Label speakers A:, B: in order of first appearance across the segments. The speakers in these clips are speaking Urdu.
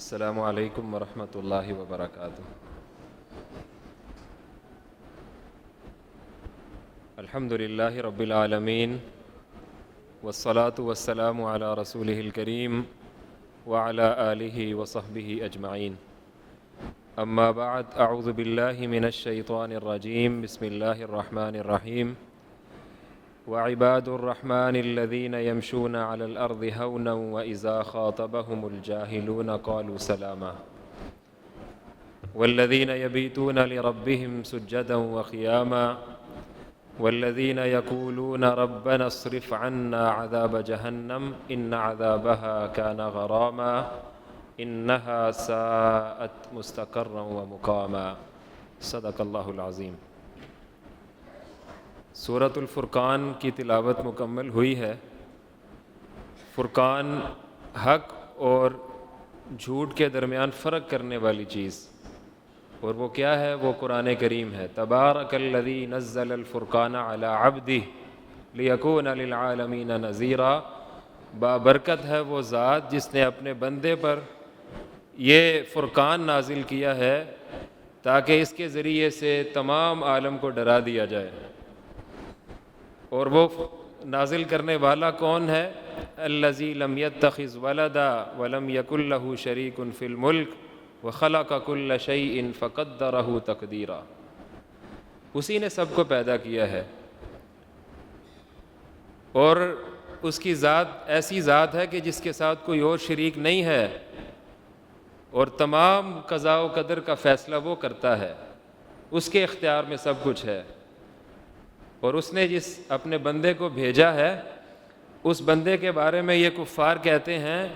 A: السلام علیکم ورحمۃ اللہ وبرکاتہ۔ الحمد للہ رب العالمین والصلاة والسلام علی رسولہ الکریم وعلی آلہ وصحبہ اجمعین۔ اما بعد، اعوذ باللہ من الشیطان الرجیم، بسم اللہ الرحمن الرحیم۔ وعباد الرحمن الذین یمشون علی الارض ہونا واذا خاطبهم الجاہلون قالوا سلاما والذین یبیتون لربهم سجدا وقیاما والذین یقولون ربنا اصرف عنا عذاب جہنم ان عذابها كان غراما انها ساءت مستقرا ومقاما۔ صدق اللہ العظیم۔ سورۃ الفرقان کی تلاوت مکمل ہوئی ہے۔ فرقان حق اور جھوٹ کے درمیان فرق کرنے والی چیز، اور وہ کیا ہے؟ وہ قرآن کریم ہے۔ تبارک الذی نزل الفرقان علی عبدہ لیکون للعالمین نذیرا۔ بابرکت ہے وہ ذات جس نے اپنے بندے پر یہ فرقان نازل کیا ہے تاکہ اس کے ذریعے سے تمام عالم کو ڈرا دیا جائے۔ اور وہ نازل کرنے والا کون ہے؟ الذی لم یتخذ ولدا ولم یکن لہ شریک فی الملک وخلق کل شیء فقدرہ تقدیرا۔ اسی نے سب کو پیدا کیا ہے، اور اس کی ذات ایسی ذات ہے کہ جس کے ساتھ کوئی اور شریک نہیں ہے، اور تمام قضاء و قدر کا فیصلہ وہ کرتا ہے، اس کے اختیار میں سب کچھ ہے۔ اور اس نے جس اپنے بندے کو بھیجا ہے، اس بندے کے بارے میں یہ کفار کہتے ہیں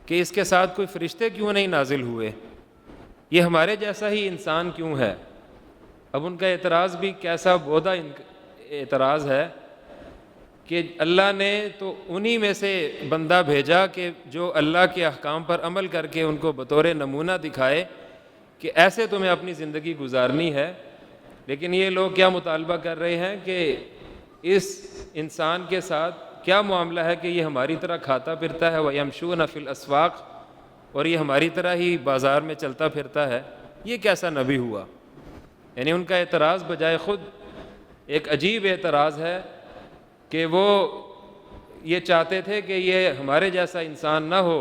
A: کہ اس کے ساتھ کوئی فرشتے کیوں نہیں نازل ہوئے، یہ ہمارے جیسا ہی انسان کیوں ہے۔ اب ان کا اعتراض بھی کیسا بودا اعتراض ہے کہ اللہ نے تو انہی میں سے بندہ بھیجا کہ جو اللہ کے احکام پر عمل کر کے ان کو بطور نمونہ دکھائے کہ ایسے تمہیں اپنی زندگی گزارنی ہے۔ لیکن یہ لوگ کیا مطالبہ کر رہے ہیں کہ اس انسان کے ساتھ کیا معاملہ ہے کہ یہ ہماری طرح کھاتا پھرتا ہے، وَيَمْشُونَ فِي الْأَسْوَاقِ، اور یہ ہماری طرح ہی بازار میں چلتا پھرتا ہے، یہ کیسا نبی ہوا؟ یعنی ان کا اعتراض بجائے خود ایک عجیب اعتراض ہے کہ وہ یہ چاہتے تھے کہ یہ ہمارے جیسا انسان نہ ہو،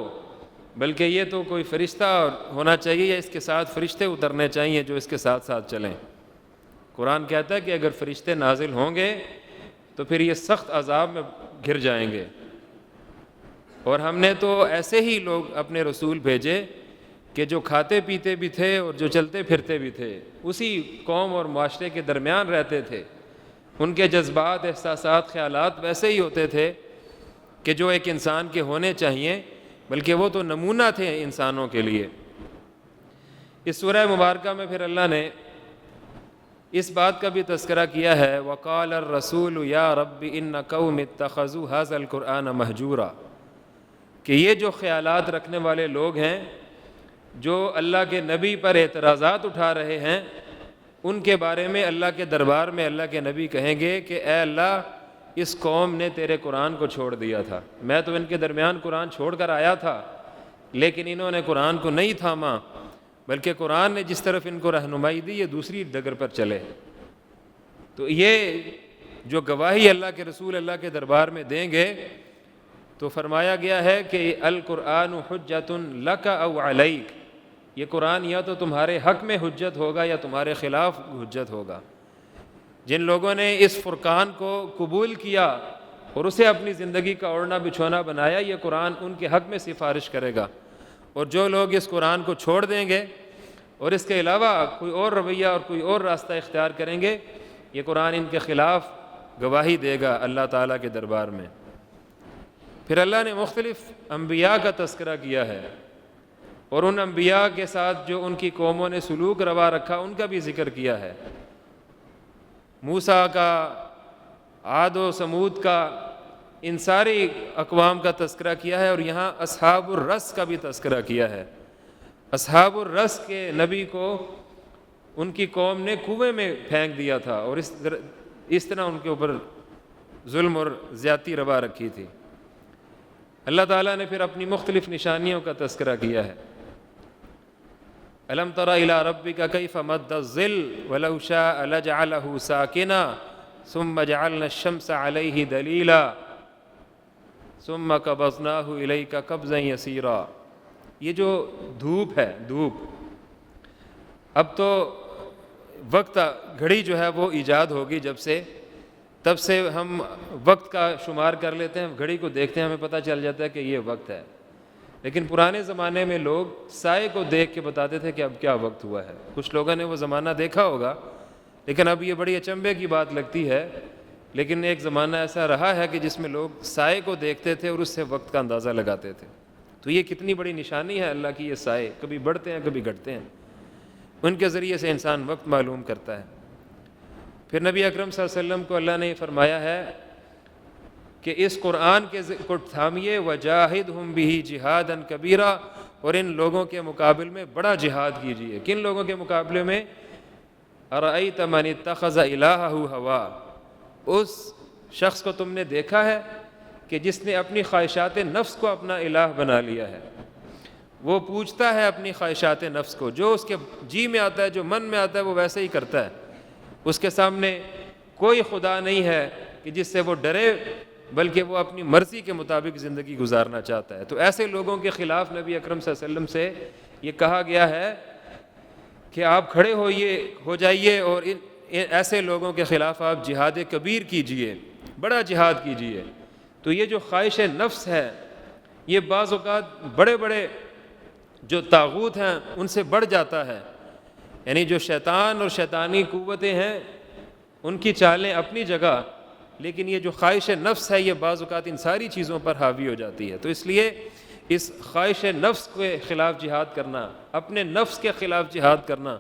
A: بلکہ یہ تو کوئی فرشتہ ہونا چاہیے، یا اس کے ساتھ فرشتے اترنے چاہیے جو اس کے ساتھ ساتھ چلیں۔ قرآن کہتا ہے کہ اگر فرشتے نازل ہوں گے تو پھر یہ سخت عذاب میں گر جائیں گے۔ اور ہم نے تو ایسے ہی لوگ اپنے رسول بھیجے کہ جو کھاتے پیتے بھی تھے اور جو چلتے پھرتے بھی تھے، اسی قوم اور معاشرے کے درمیان رہتے تھے۔ ان کے جذبات، احساسات، خیالات ویسے ہی ہوتے تھے کہ جو ایک انسان کے ہونے چاہیے، بلکہ وہ تو نمونہ تھے انسانوں کے لیے۔ اس سورہ مبارکہ میں پھر اللہ نے اس بات کا بھی تذکرہ کیا ہے، وَقَالَ الرَّسُولُ يَا رَبِّ إِنَّ قَوْمِ اتَّخَذُوا هَذَا الْقُرْآنَ مَهْجُورًا، کہ یہ جو خیالات رکھنے والے لوگ ہیں جو اللہ کے نبی پر اعتراضات اٹھا رہے ہیں، ان کے بارے میں اللہ کے دربار میں اللہ کے نبی کہیں گے کہ اے اللہ، اس قوم نے تیرے قرآن کو چھوڑ دیا تھا، میں تو ان کے درمیان قرآن چھوڑ کر آیا تھا، لیکن انہوں نے قرآن کو نہیں تھاما، بلکہ قرآن نے جس طرف ان کو رہنمائی دی یہ دوسری ڈگر پر چلے۔ تو یہ جو گواہی اللہ کے رسول اللہ کے دربار میں دیں گے، تو فرمایا گیا ہے کہ القرآن حجۃ لک او علیک، یہ قرآن یا تو تمہارے حق میں حجت ہوگا یا تمہارے خلاف حجت ہوگا۔ جن لوگوں نے اس فرقان کو قبول کیا اور اسے اپنی زندگی کا اوڑھنا بچھونا بنایا، یہ قرآن ان کے حق میں سفارش کرے گا، اور جو لوگ اس قرآن کو چھوڑ دیں گے اور اس کے علاوہ کوئی اور رویہ اور کوئی اور راستہ اختیار کریں گے، یہ قرآن ان کے خلاف گواہی دے گا اللہ تعالیٰ کے دربار میں۔ پھر اللہ نے مختلف انبیاء کا تذکرہ کیا ہے، اور ان انبیاء کے ساتھ جو ان کی قوموں نے سلوک روا رکھا ان کا بھی ذکر کیا ہے۔ موسیٰ کا، عاد و سمود کا، ان ساری اقوام کا تذکرہ کیا ہے، اور یہاں اصحاب الرس کا بھی تذکرہ کیا ہے۔ اصحاب الرس کے نبی کو ان کی قوم نے کنویں میں پھینک دیا تھا، اور اس طرح ان کے اوپر ظلم اور زیادتی روا رکھی تھی۔ اللہ تعالیٰ نے پھر اپنی مختلف نشانیوں کا تذکرہ کیا ہے۔ الم تر الی ربک کیف مد الظل ولو شاء لجعلہ ساکنا ثم جعلنا الشمس علیہ دلیلا ثم قبضناہ الیک قبضا یسیرا. یہ جو دھوپ ہے، دھوپ، اب تو وقت گھڑی جو ہے وہ ایجاد ہوگی جب سے، تب سے ہم وقت کا شمار کر لیتے ہیں، گھڑی کو دیکھتے ہیں ہمیں پتہ چل جاتا ہے کہ یہ وقت ہے. لیکن پرانے زمانے میں لوگ سائے کو دیکھ کے بتاتے تھے کہ اب کیا وقت ہوا ہے. کچھ لوگوں نے وہ زمانہ دیکھا ہوگا، لیکن اب یہ بڑی اچنبھے کی بات لگتی ہے، لیکن ایک زمانہ ایسا رہا ہے کہ جس میں لوگ سائے کو دیکھتے تھے اور اس سے وقت کا اندازہ لگاتے تھے. تو یہ کتنی بڑی نشانی ہے اللہ کی، یہ سائے کبھی بڑھتے ہیں کبھی گھٹتے ہیں، ان کے ذریعے سے انسان وقت معلوم کرتا ہے. پھر نبی اکرم صلی اللہ علیہ وسلم کو اللہ نے فرمایا ہے کہ اس قرآن کو تھامیے وجاہدہم بہ جہادا کبیرا، اور ان لوگوں کے مقابل میں بڑا جہاد کیجیے. کن لوگوں کے مقابلے میں؟ ارأیت من اتخذ الہہ ہوا، اس شخص کو تم نے دیکھا ہے کہ جس نے اپنی خواہشات نفس کو اپنا الہ بنا لیا ہے. وہ پوچھتا ہے اپنی خواہشات نفس کو، جو اس کے جی میں آتا ہے، جو من میں آتا ہے وہ ویسے ہی کرتا ہے. اس کے سامنے کوئی خدا نہیں ہے کہ جس سے وہ ڈرے، بلکہ وہ اپنی مرضی کے مطابق زندگی گزارنا چاہتا ہے. تو ایسے لوگوں کے خلاف نبی اکرم صلی اللہ علیہ وسلم سے یہ کہا گیا ہے کہ آپ کھڑے ہو جائیے اور ایسے لوگوں کے خلاف آپ جہاد کبیر کیجئے، بڑا جہاد کیجئے. تو یہ جو خواہش نفس ہے، یہ بعض اوقات بڑے بڑے جو طاغوت ہیں ان سے بڑھ جاتا ہے. یعنی جو شیطان اور شیطانی قوتیں ہیں ان کی چالیں اپنی جگہ، لیکن یہ جو خواہش نفس ہے یہ بعض اوقات ان ساری چیزوں پر حاوی ہو جاتی ہے. تو اس لیے اس خواہش نفس کے خلاف جہاد کرنا، اپنے نفس کے خلاف جہاد کرنا،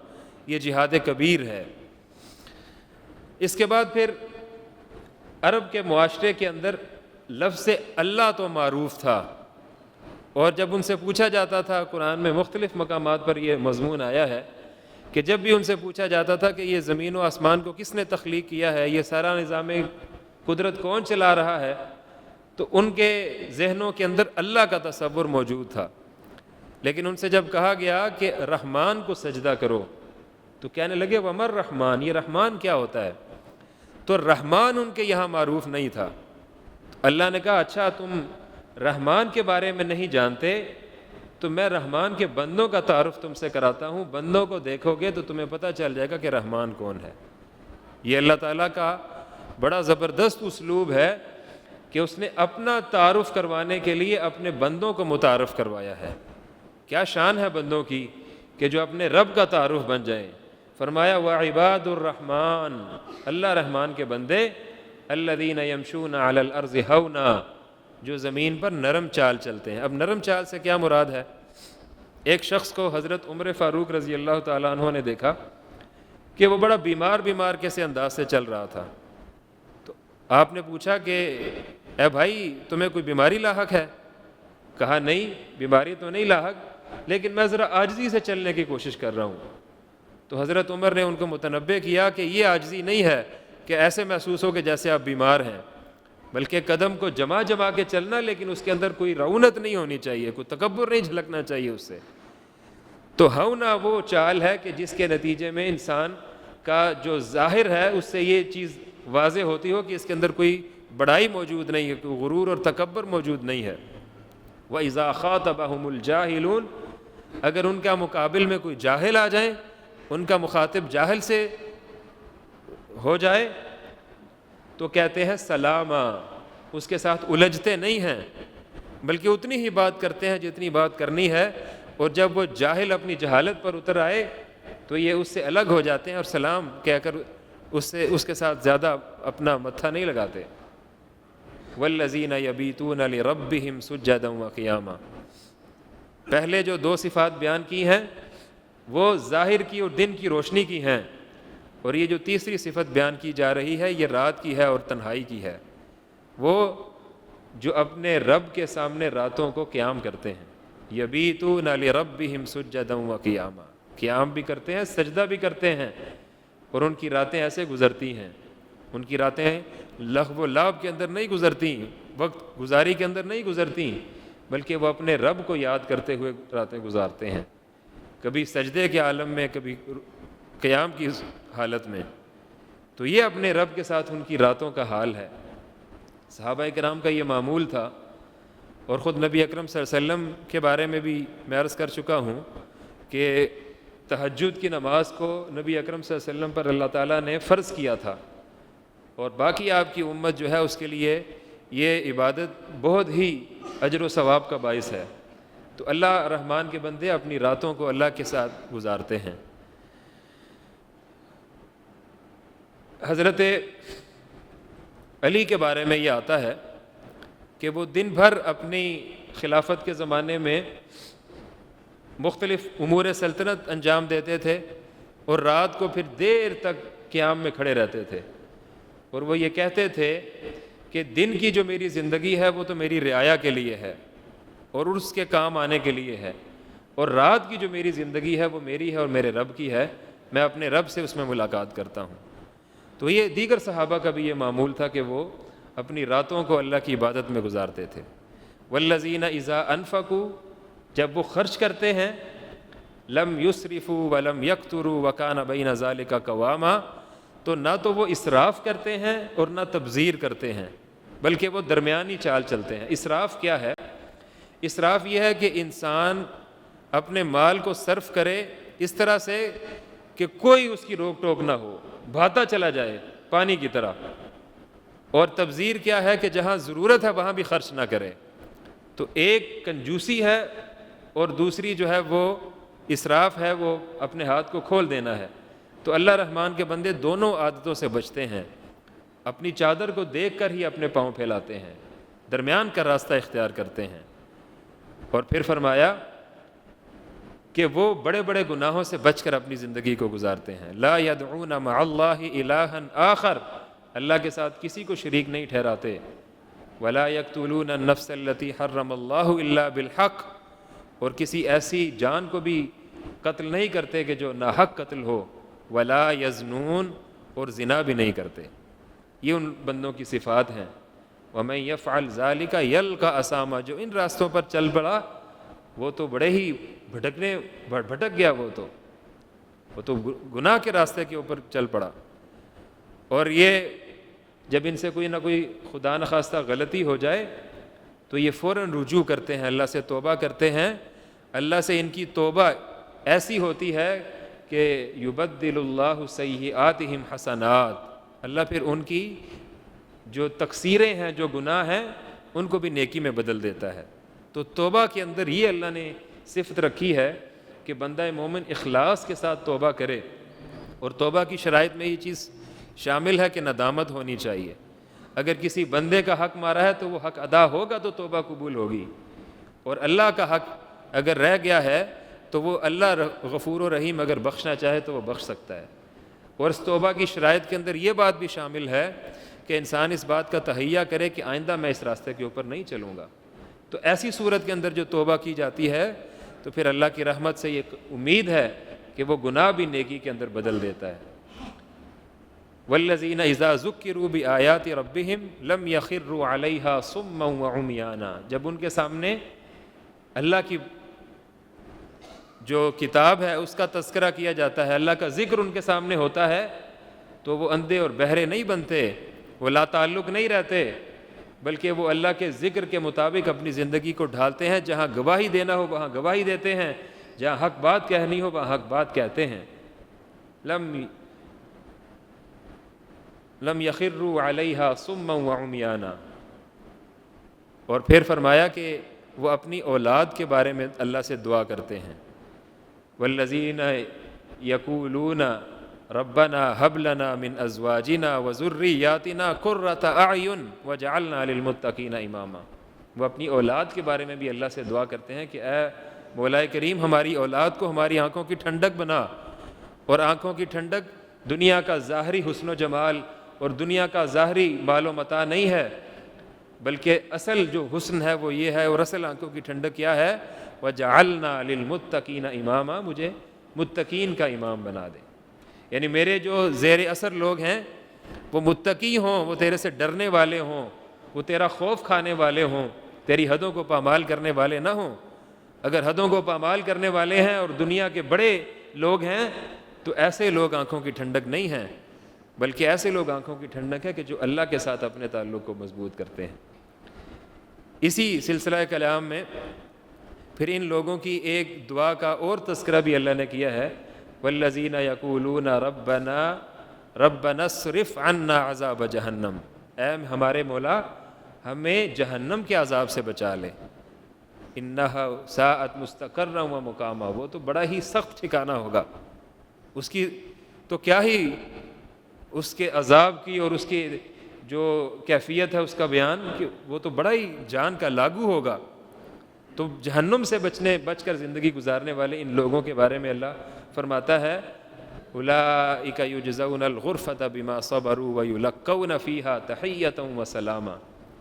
A: یہ جہاد کبیر ہے. اس کے بعد پھر عرب کے معاشرے کے اندر لفظ اللہ تو معروف تھا، اور جب ان سے پوچھا جاتا تھا، قرآن میں مختلف مقامات پر یہ مضمون آیا ہے کہ جب بھی ان سے پوچھا جاتا تھا کہ یہ زمین و آسمان کو کس نے تخلیق کیا ہے، یہ سارا نظام قدرت کون چلا رہا ہے، تو ان کے ذہنوں کے اندر اللہ کا تصور موجود تھا. لیکن ان سے جب کہا گیا کہ رحمان کو سجدہ کرو تو کہنے لگے ومر رحمان، یہ رحمان کیا ہوتا ہے؟ تو رحمان ان کے یہاں معروف نہیں تھا. اللہ نے کہا اچھا تم رحمان کے بارے میں نہیں جانتے تو میں رحمان کے بندوں کا تعارف تم سے کراتا ہوں. بندوں کو دیکھو گے تو تمہیں پتہ چل جائے گا کہ رحمان کون ہے. یہ اللہ تعالیٰ کا بڑا زبردست اسلوب ہے کہ اس نے اپنا تعارف کروانے کے لیے اپنے بندوں کو متعارف کروایا ہے. کیا شان ہے بندوں کی کہ جو اپنے رب کا تعارف بن جائیں. فرمایا وعباد الرحمن، اللہ رحمان کے بندے، الذین یمشون علی الارض ہونا، جو زمین پر نرم چال چلتے ہیں. اب نرم چال سے کیا مراد ہے؟ ایک شخص کو حضرت عمر فاروق رضی اللہ تعالیٰ عنہ نے دیکھا کہ وہ بڑا بیمار کیسے انداز سے چل رہا تھا. تو آپ نے پوچھا کہ اے بھائی تمہیں کوئی بیماری لاحق ہے؟ کہا نہیں، بیماری تو نہیں لاحق، لیکن میں ذرا عاجزی سے چلنے کی کوشش کر رہا ہوں. تو حضرت عمر نے ان کو متنبہ کیا کہ یہ عاجزی نہیں ہے کہ ایسے محسوس ہو کہ جیسے آپ بیمار ہیں، بلکہ قدم کو جما کے چلنا، لیکن اس کے اندر کوئی رعونت نہیں ہونی چاہیے، کوئی تکبر نہیں جھلکنا چاہیے اس سے. تو ہونا وہ چال ہے کہ جس کے نتیجے میں انسان کا جو ظاہر ہے اس سے یہ چیز واضح ہوتی ہو کہ اس کے اندر کوئی بڑائی موجود نہیں ہے، کوئی غرور اور تکبر موجود نہیں ہے. وَإِذَا خَاطَبَهُمُ الْجَاهِلُونَ، اگر ان کا مقابل میں کوئی جاہل آ جائیں، ان کا مخاطب جاہل سے ہو جائے تو کہتے ہیں سلاما، اس کے ساتھ الجھتے نہیں ہیں بلکہ اتنی ہی بات کرتے ہیں جتنی بات کرنی ہے. اور جب وہ جاہل اپنی جہالت پر اتر آئے تو یہ اس سے الگ ہو جاتے ہیں اور سلام کہہ کر اس کے ساتھ زیادہ اپنا متھا نہیں لگاتے. والذین یبیتون لربہم سجدا وقیاما، پہلے جو دو صفات بیان کی ہیں وہ ظاہر کی اور دن کی روشنی کی ہیں، اور یہ جو تیسری صفت بیان کی جا رہی ہے یہ رات کی ہے اور تنہائی کی ہے. وہ جو اپنے رب کے سامنے راتوں کو قیام کرتے ہیں، یبیتون لربہم سجدا وقیاما، قیام بھی کرتے ہیں، سجدہ بھی کرتے ہیں، اور ان کی راتیں ایسے گزرتی ہیں، ان کی راتیں لغو و لعب کے اندر نہیں گزرتی، وقت گزاری کے اندر نہیں گزرتی، بلکہ وہ اپنے رب کو یاد کرتے ہوئے راتیں گزارتے ہیں. کبھی سجدے کے عالم میں، کبھی قیام کی حالت میں. تو یہ اپنے رب کے ساتھ ان کی راتوں کا حال ہے. صحابہ کرام کا یہ معمول تھا. اور خود نبی اکرم صلی اللہ علیہ وسلم کے بارے میں بھی میں عرض کر چکا ہوں کہ تہجد کی نماز کو نبی اکرم صلی اللہ علیہ وسلم پر اللہ تعالیٰ نے فرض کیا تھا، اور باقی آپ کی امت جو ہے اس کے لیے یہ عبادت بہت ہی اجر و ثواب کا باعث ہے. تو اللہ رحمان کے بندے اپنی راتوں کو اللہ کے ساتھ گزارتے ہیں. حضرت علی کے بارے میں یہ آتا ہے کہ وہ دن بھر اپنی خلافت کے زمانے میں مختلف امور سلطنت انجام دیتے تھے، اور رات کو پھر دیر تک قیام میں کھڑے رہتے تھے. اور وہ یہ کہتے تھے کہ دن کی جو میری زندگی ہے وہ تو میری رعایا کے لیے ہے اور اس کے کام آنے کے لیے ہے، اور رات کی جو میری زندگی ہے وہ میری ہے اور میرے رب کی ہے، میں اپنے رب سے اس میں ملاقات کرتا ہوں. تو یہ دیگر صحابہ کا بھی یہ معمول تھا کہ وہ اپنی راتوں کو اللہ کی عبادت میں گزارتے تھے. والذین اذا انفقوا، جب وہ خرچ کرتے ہیں، لم یسرفوا ولم یقتروا وکان بین ذلک قواما، تو نہ تو وہ اسراف کرتے ہیں اور نہ تبذیر کرتے ہیں، بلکہ وہ درمیانی چال چلتے ہیں. اسراف کیا ہے؟ اسراف یہ ہے کہ انسان اپنے مال کو صرف کرے اس طرح سے کہ کوئی اس کی روک ٹوک نہ ہو، بہاتا چلا جائے پانی کی طرح. اور تبذیر کیا ہے؟ کہ جہاں ضرورت ہے وہاں بھی خرچ نہ کرے. تو ایک کنجوسی ہے اور دوسری جو ہے وہ اسراف ہے، وہ اپنے ہاتھ کو کھول دینا ہے. تو اللہ رحمان کے بندے دونوں عادتوں سے بچتے ہیں. اپنی چادر کو دیکھ کر ہی اپنے پاؤں پھیلاتے ہیں، درمیان کا راستہ اختیار کرتے ہیں. اور پھر فرمایا کہ وہ بڑے بڑے گناہوں سے بچ کر اپنی زندگی کو گزارتے ہیں. لا يدعون مع اللہ الہا آخر، اللہ کے ساتھ کسی کو شریک نہیں ٹھہراتے. ولا يقتلون النفس التي حرم اللہ الا بالحق، اور کسی ایسی جان کو بھی قتل نہیں کرتے کہ جو ناحق قتل ہو. ولا یزنون، اور زنا بھی نہیں کرتے. یہ ان بندوں کی صفات ہیں. ومن یفعل ذلک یلقى اثاما، جو ان راستوں پر چل پڑا وہ تو بڑے ہی بھٹک گیا، وہ تو گناہ کے راستے کے اوپر چل پڑا. اور یہ جب ان سے کوئی نہ کوئی خدا نخواستہ غلطی ہو جائے تو یہ فوراً رجوع کرتے ہیں، اللہ سے توبہ کرتے ہیں. اللہ سے ان کی توبہ ایسی ہوتی ہے کہ یبدل اللہ سیئاتہم حسنات، اللہ پھر ان کی جو تقصیریں ہیں، جو گناہ ہیں، ان کو بھی نیکی میں بدل دیتا ہے. تو توبہ کے اندر یہ اللہ نے صفت رکھی ہے کہ بندہ مومن اخلاص کے ساتھ توبہ کرے. اور توبہ کی شرائط میں یہ چیز شامل ہے کہ ندامت ہونی چاہیے. اگر کسی بندے کا حق مارا ہے تو وہ حق ادا ہوگا تو توبہ قبول ہوگی، اور اللہ کا حق اگر رہ گیا ہے تو وہ اللہ غفور و رحیم اگر بخشنا چاہے تو وہ بخش سکتا ہے. اور اس توبہ کی شرائط کے اندر یہ بات بھی شامل ہے کہ انسان اس بات کا تہیہ کرے کہ آئندہ میں اس راستے کے اوپر نہیں چلوں گا. تو ایسی صورت کے اندر جو توبہ کی جاتی ہے تو پھر اللہ کی رحمت سے یہ امید ہے کہ وہ گناہ بھی نیکی کے اندر بدل دیتا ہے. والذین اذا ذکروا بآیات ربہم لم یخروا علیہا صما وعمیانا، جب ان کے سامنے اللہ کی جو کتاب ہے اس کا تذکرہ کیا جاتا ہے، اللہ کا ذکر ان کے سامنے ہوتا ہے، تو وہ اندھے اور بہرے نہیں بنتے، وہ لا تعلق نہیں رہتے، بلکہ وہ اللہ کے ذکر کے مطابق اپنی زندگی کو ڈھالتے ہیں. جہاں گواہی دینا ہو وہاں گواہی دیتے ہیں، جہاں حق بات کہنی ہو وہاں حق بات کہتے ہیں. لم یخروا علیہا صما وعمیانا. اور پھر فرمایا کہ وہ اپنی اولاد کے بارے میں اللہ سے دعا کرتے ہیں. والذین یقولون ربنا هب لنا من ازواجنا وذریاتنا قرۃ اعین وجعلنا للمتقین اماما. وہ اپنی اولاد کے بارے میں بھی اللہ سے دعا کرتے ہیں کہ اے مولا کریم ہماری اولاد کو ہماری آنکھوں کی ٹھنڈک بنا. اور آنکھوں کی ٹھنڈک دنیا کا ظاہری حسن و جمال اور دنیا کا ظاہری مال و متاع نہیں ہے، بلکہ اصل جو حسن ہے وہ یہ ہے. اور اصل آنکھوں کی ٹھنڈک کیا ہے؟ وَجَعَلْنَا لِلْمُتَّقِينَ إِمَامًا، مجھے متقین کا امام بنا دے. یعنی میرے جو زیر اثر لوگ ہیں وہ متقی ہوں، وہ تیرے سے ڈرنے والے ہوں، وہ تیرا خوف کھانے والے ہوں، تیری حدوں کو پامال کرنے والے نہ ہوں. اگر حدوں کو پامال کرنے والے ہیں اور دنیا کے بڑے لوگ ہیں تو ایسے لوگ آنکھوں کی ٹھنڈک نہیں ہیں، بلکہ ایسے لوگ آنکھوں کی ٹھنڈک ہے کہ جو اللہ کے ساتھ اپنے تعلق کو مضبوط کرتے ہیں۔ اسی سلسلہ کلام میں پھر ان لوگوں کی ایک دعا کا اور تذکرہ بھی اللہ نے کیا ہے، والذین یقولون ربنا اصرف عنا عذاب جہنم، اے ہمارے مولا ہمیں جہنم کے عذاب سے بچا لے، انہا ساءت مستقرا و مقاما، وہ تو بڑا ہی سخت ٹھکانہ ہوگا، اس کی تو کیا ہی اس کے عذاب کی اور اس کی جو کیفیت ہے اس کا بیان، کہ وہ تو بڑا ہی جان کا لاگو ہوگا۔ تو جہنم سے بچ کر زندگی گزارنے والے ان لوگوں کے بارے میں اللہ فرماتا ہے اولئک یجزون الغرفۃ بما صبروا ویلقون فیہا تحیۃ وسلاما،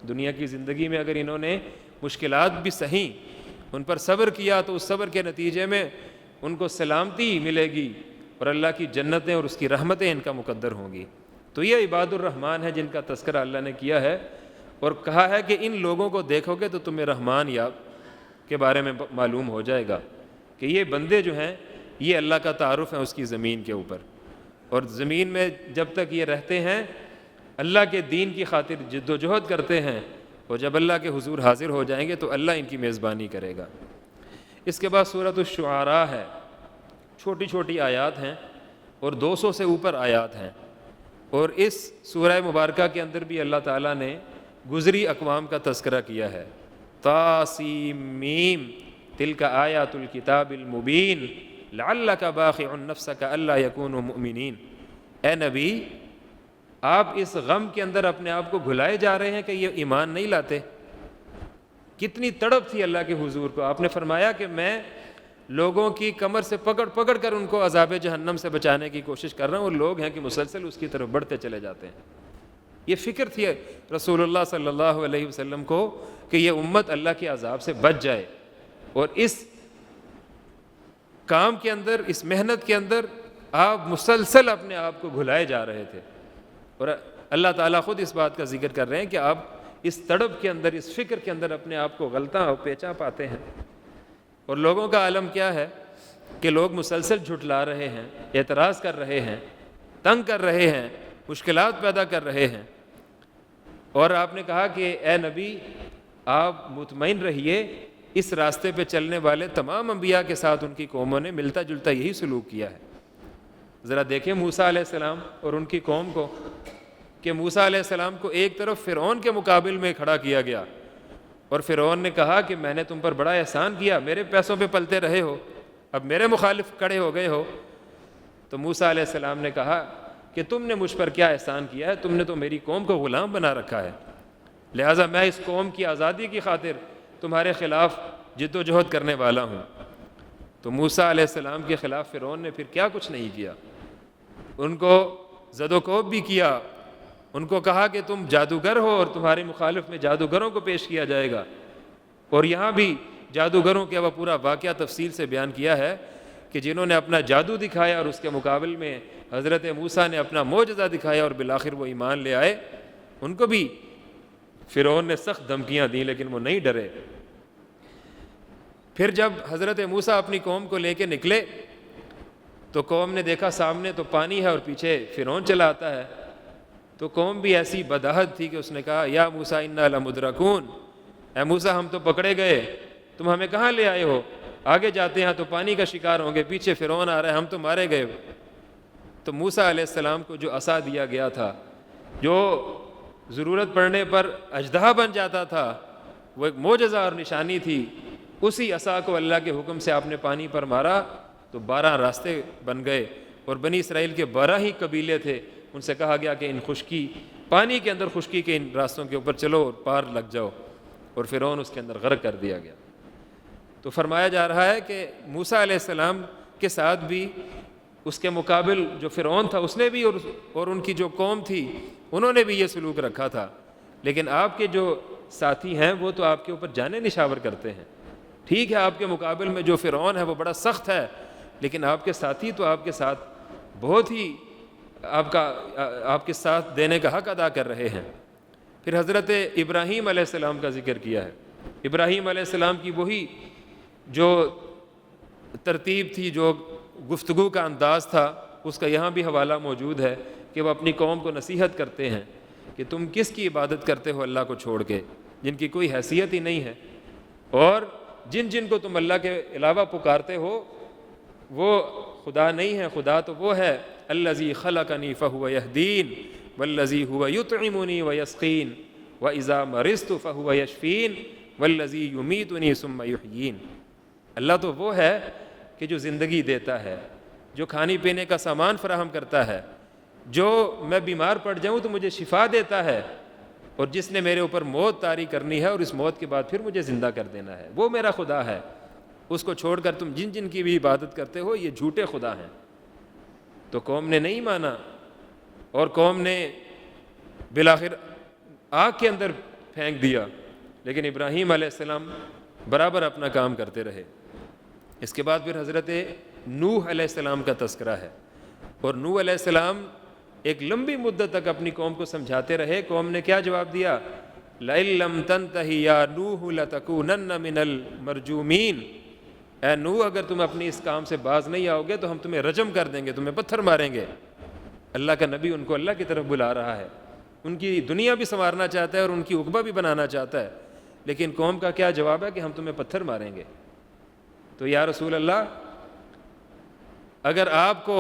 A: دنیا کی زندگی میں اگر انہوں نے مشکلات بھی سہیں، ان پر صبر کیا تو اس صبر کے نتیجے میں ان کو سلامتی ملے گی اور اللہ کی جنتیں اور اس کی رحمتیں ان کا مقدر ہوں گی۔ تو یہ عباد الرحمن ہے جن کا تذکرہ اللہ نے کیا ہے اور کہا ہے کہ ان لوگوں کو دیکھو گے تو تمہیں رحمان یاب کے بارے میں معلوم ہو جائے گا کہ یہ بندے جو ہیں یہ اللہ کا تعارف ہے اس کی زمین کے اوپر، اور زمین میں جب تک یہ رہتے ہیں اللہ کے دین کی خاطر جد و جہد کرتے ہیں، اور جب اللہ کے حضور حاضر ہو جائیں گے تو اللہ ان کی میزبانی کرے گا۔ اس کے بعد سورۃ الشعراء ہے، چھوٹی چھوٹی آیات ہیں اور 200 سے اوپر آیات ہیں، اور اس سورہ مبارکہ کے اندر بھی اللہ تعالیٰ نے گزری اقوام کا تذکرہ کیا ہے۔ طاسیم میم تلک آیات الکتاب المبین لعلک باخع نفسک الا یکونوا مؤمنین، اے نبی آپ اس غم کے اندر اپنے آپ کو گھلائے جا رہے ہیں کہ یہ ایمان نہیں لاتے۔ کتنی تڑپ تھی اللہ کے حضور کو، آپ نے فرمایا کہ میں لوگوں کی کمر سے پکڑ کر ان کو عذاب جہنم سے بچانے کی کوشش کر رہا ہوں، اور لوگ ہیں کہ مسلسل اس کی طرف بڑھتے چلے جاتے ہیں۔ یہ فکر تھی رسول اللہ صلی اللہ علیہ وسلم کو کہ یہ امت اللہ کے عذاب سے بچ جائے، اور اس کام کے اندر، اس محنت کے اندر آپ مسلسل اپنے آپ کو گھلائے جا رہے تھے، اور اللہ تعالیٰ خود اس بات کا ذکر کر رہے ہیں کہ آپ اس تڑپ کے اندر، اس فکر کے اندر اپنے آپ کو غلطاں اور پیچا پاتے ہیں۔ اور لوگوں کا عالم کیا ہے کہ لوگ مسلسل جھٹلا رہے ہیں، اعتراض کر رہے ہیں، تنگ کر رہے ہیں، مشکلات پیدا کر رہے ہیں، اور آپ نے کہا کہ اے نبی آپ مطمئن رہیے، اس راستے پہ چلنے والے تمام انبیاء کے ساتھ ان کی قوموں نے ملتا جلتا یہی سلوک کیا ہے۔ ذرا دیکھیں موسیٰ علیہ السلام اور ان کی قوم کو، کہ موسیٰ علیہ السلام کو ایک طرف فرعون کے مقابل میں کھڑا کیا گیا، اور فرعون نے کہا کہ میں نے تم پر بڑا احسان کیا، میرے پیسوں پہ پلتے رہے ہو، اب میرے مخالف کھڑے ہو گئے ہو۔ تو موسیٰ علیہ السلام نے کہا کہ تم نے مجھ پر کیا احسان کیا ہے، تم نے تو میری قوم کو غلام بنا رکھا ہے، لہٰذا میں اس قوم کی آزادی کی خاطر تمہارے خلاف جد و جہد کرنے والا ہوں۔ تو موسیٰ علیہ السلام کے خلاف فرعون نے پھر کیا کچھ نہیں کیا، ان کو زد و کوب بھی کیا، ان کو کہا کہ تم جادوگر ہو اور تمہارے مخالف میں جادوگروں کو پیش کیا جائے گا، اور یہاں بھی جادوگروں کا وہ پورا واقعہ تفصیل سے بیان کیا ہے کہ جنہوں نے اپنا جادو دکھایا اور اس کے مقابل میں حضرت موسیٰ نے اپنا معجزہ دکھایا اور بالآخر وہ ایمان لے آئے، ان کو بھی فرعون نے سخت دھمکیاں دیں لیکن وہ نہیں ڈرے۔ پھر جب حضرت موسیٰ اپنی قوم کو لے کے نکلے تو قوم نے دیکھا سامنے تو پانی ہے اور پیچھے فرعون چلا آتا ہے، تو قوم بھی ایسی بداہت تھی کہ اس نے کہا یا موسیٰ انا لمدرکون، اے موسیٰ ہم تو پکڑے گئے، تم ہمیں کہاں لے آئے ہو، آگے جاتے ہیں تو پانی کا شکار ہوں گے، پیچھے فرعون آ رہا ہے، ہم تو مارے گئے۔ تو موسیٰ علیہ السلام کو جو عصا دیا گیا تھا، جو ضرورت پڑنے پر اژدہا بن جاتا تھا، وہ ایک معجزہ اور نشانی تھی، اسی عصا کو اللہ کے حکم سے آپ نے پانی پر مارا تو 12 راستے بن گئے، اور بنی اسرائیل کے 12 ہی قبیلے تھے، ان سے کہا گیا کہ ان خشکی پانی کے اندر خشکی کے ان راستوں کے اوپر چلو اور پار لگ جاؤ، اور فرعون اس کے اندر غرق کر دیا گیا۔ تو فرمایا جا رہا ہے کہ موسیٰ علیہ السلام کے ساتھ بھی اس کے مقابل جو فرعون تھا اس نے بھی اور ان کی جو قوم تھی انہوں نے بھی یہ سلوک رکھا تھا، لیکن آپ کے جو ساتھی ہیں وہ تو آپ کے اوپر جانے نشاور کرتے ہیں۔ ٹھیک ہے آپ کے مقابل میں جو فرعون ہے وہ بڑا سخت ہے، لیکن آپ کے ساتھی تو آپ کے ساتھ بہت ہی آپ کے ساتھ دینے کا حق ادا کر رہے ہیں۔ پھر حضرت ابراہیم علیہ السلام کا ذکر کیا ہے۔ ابراہیم علیہ السلام کی وہی جو ترتیب تھی، جو گفتگو کا انداز تھا، اس کا یہاں بھی حوالہ موجود ہے کہ وہ اپنی قوم کو نصیحت کرتے ہیں کہ تم کس کی عبادت کرتے ہو اللہ کو چھوڑ کے، جن کی کوئی حیثیت ہی نہیں ہے، اور جن جن کو تم اللہ کے علاوہ پکارتے ہو وہ خدا نہیں ہے، خدا تو وہ ہے الذی خلقنی فہو یہدین والذی هو یطعمنی ویسقین واذا مرضت فہو یشفین والذی یمیتنی ثم یحیین۔ اللہ تو وہ ہے کہ جو زندگی دیتا ہے، جو کھانے پینے کا سامان فراہم کرتا ہے، جو میں بیمار پڑ جاؤں تو مجھے شفا دیتا ہے، اور جس نے میرے اوپر موت طاری کرنی ہے اور اس موت کے بعد پھر مجھے زندہ کر دینا ہے، وہ میرا خدا ہے۔ اس کو چھوڑ کر تم جن جن کی بھی عبادت کرتے ہو یہ جھوٹے خدا ہیں۔ تو قوم نے نہیں مانا، اور قوم نے بالآخر آگ کے اندر پھینک دیا، لیکن ابراہیم علیہ السلام برابر اپنا کام کرتے رہے۔ اس کے بعد پھر حضرت نوح علیہ السلام کا تذکرہ ہے، اور نوح علیہ السلام ایک لمبی مدت تک اپنی قوم کو سمجھاتے رہے۔ قوم نے کیا جواب دیا؟ لَئِن لَّمْ تَنْتَهِ يَا نُوحُ لَتَكُونَنَّ مِنَ الْمَرْجُومِينَ، اے نوح اگر تم اپنی اس کام سے باز نہیں آؤ گے تو ہم تمہیں رجم کر دیں گے، تمہیں پتھر ماریں گے۔ اللہ کا نبی ان کو اللہ کی طرف بلا رہا ہے، ان کی دنیا بھی سنوارنا چاہتا ہے اور ان کی عقبہ بھی بنانا چاہتا ہے، لیکن قوم کا کیا جواب ہے کہ ہم تمہیں پتھر ماریں گے۔ تو یا رسول اللہ، اگر آپ کو